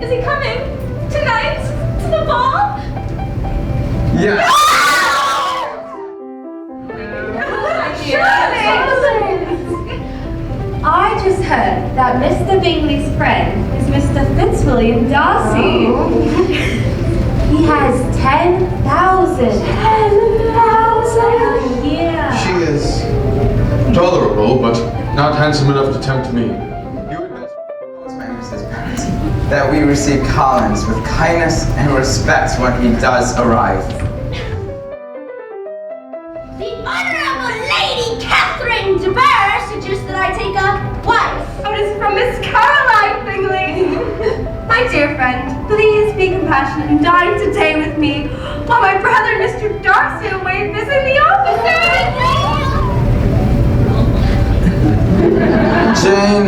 Is he coming tonight to the ball? Yeah. I just heard that Mr. Bingley's friend is Mr. Fitzwilliam Darcy. Oh. He has 10,000. 10,000? Yeah. She is tolerable, but not handsome enough to tempt me. You had best It's my Mrs. Bennet that we receive Collins with kindness and respect when he does arrive. The Honorable Lady Catherine de Bourgh suggests that I take a wife. Oh, it is from Miss Caroline Bingley. My dear friend, please be compassionate and dine today with me while my brother, Mr. Darcy, away visit the officers. Jane,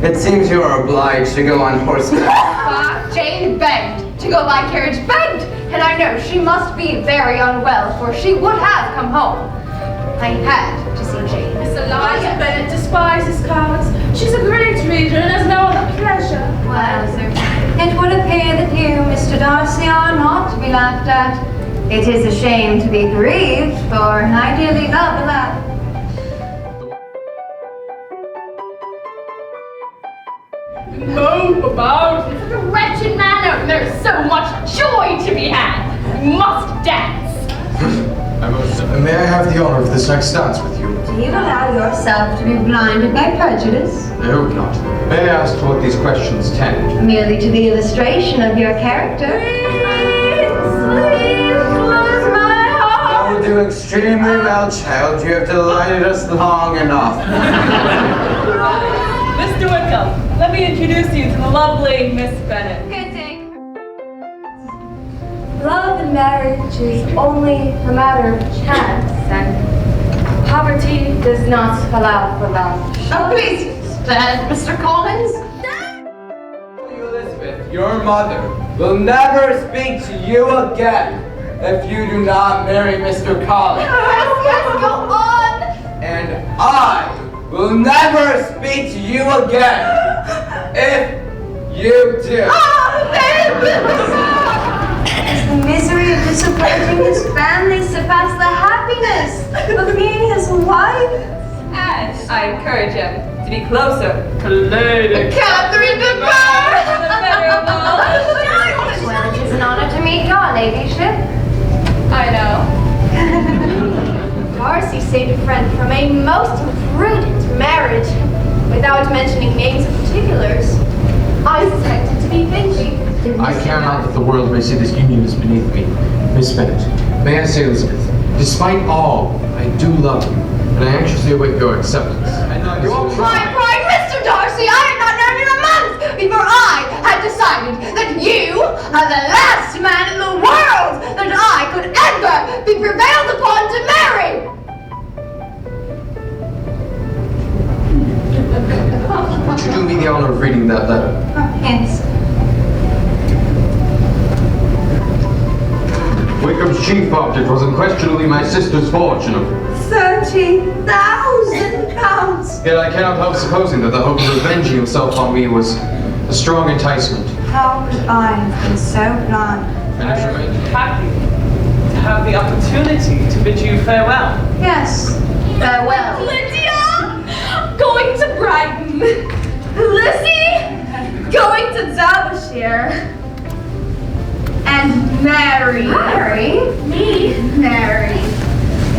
it seems you are obliged to go on horseback. Jane begged to go by carriage, begged, and I know she must be very unwell, for she would have come home. I had to see Jane. Miss Eliza Bennet despises cards. She's a great reader and has no other pleasure. Well, sir, it would appear that you, Mr. Darcy, are not to be laughed at. It is a shame to be grieved, for I dearly love a laugh. Mope about it. The wretched manner, and there's so much joy to be had. You must dance. May I have the honor of this next dance with you? Do you allow yourself to be blinded by prejudice? I hope not. May I ask to what these questions tend? Merely to the illustration of your character. Please close my heart. You will do extremely well, child. You have delighted us long enough. Mr. Wickham, let me introduce you to the lovely Miss Bennet. Good day. Love and marriage is only a matter of chance, and poverty does not allow for love. Oh, please stand, Mr. Collins. Elizabeth, your mother, will never speak to you again if you do not marry Mr. Collins. Yes, go on. And I will never speak to you again if you do. Oh, thank you. The misery of disappointing his family surpassed the happiness of being his wife. And I encourage him to be closer to Lady Catherine de Bourgh. Well, it is an honor to meet your ladyship. I know. Darcy saved a friend from a most imprudent marriage. Without mentioning names or particulars, I suspected to be Bingley. I care not that the world may see this union as beneath me. Miss Bennet, may I say, Elizabeth, despite all, I do love you, and I anxiously await your acceptance. You all My pride, Mr. Darcy, I had not known you a month before I had decided that you are the last man in the world that I could ever be prevailed upon to marry. Would you do me the honor of reading that letter? Yes. Wickham's chief object was unquestionably my sister's fortune of £30,000. Yet I cannot help supposing that the hope of revenging himself on me was a strong enticement. How could I have been so blind? And it remained. Happy to have the opportunity to bid you farewell. Yes, farewell. Lydia, going to Brighton. Lizzie, going to Derbyshire. And Mary. Mary? Me? Mary.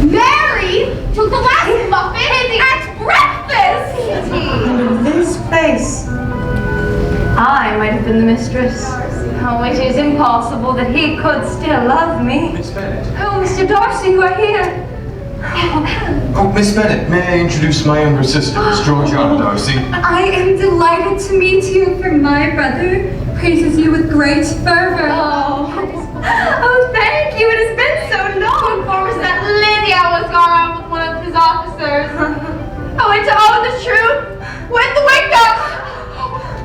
Mary took the last muffin at breakfast! In this place, I might have been the mistress. Oh, it is impossible that he could still love me. Miss Bennet. Oh, Mr. Darcy, you are here. Oh, Miss Bennet, may I introduce my younger sister, Miss Georgiana Darcy? I am delighted to meet you, for my brother praises you with great fervor. Oh, thank you. It has been so long. Informs that Lydia was gone off with one of his officers. Oh, and to own the truth, with Wickham,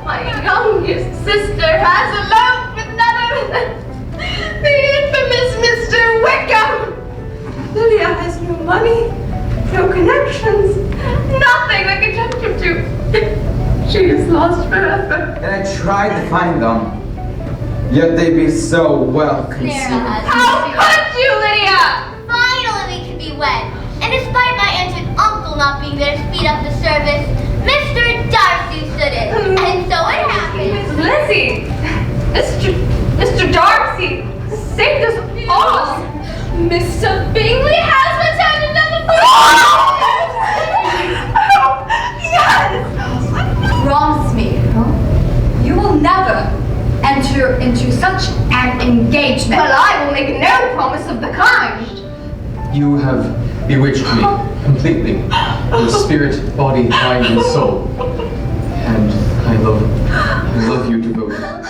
my youngest sister has eloped with none other than the infamous Mr. Wickham. Lydia has no money, no connections, nothing that can tempt him to She is lost forever. And I tried to find them, yet they be so well concealed. How could you, Lydia? Finally we can be wed. And despite my aunt and uncle not being there to speed up the service, Mr. Darcy stood in. And so it happened. Miss Lizzie! Mr. Darcy saved us all! Mr. Bingley has returned on the Yes! Promise me, you will never enter into such an engagement. Well, I will make no promise of the kind. You have bewitched me completely. Your spirit, body, mind, and soul. And I love you devoted.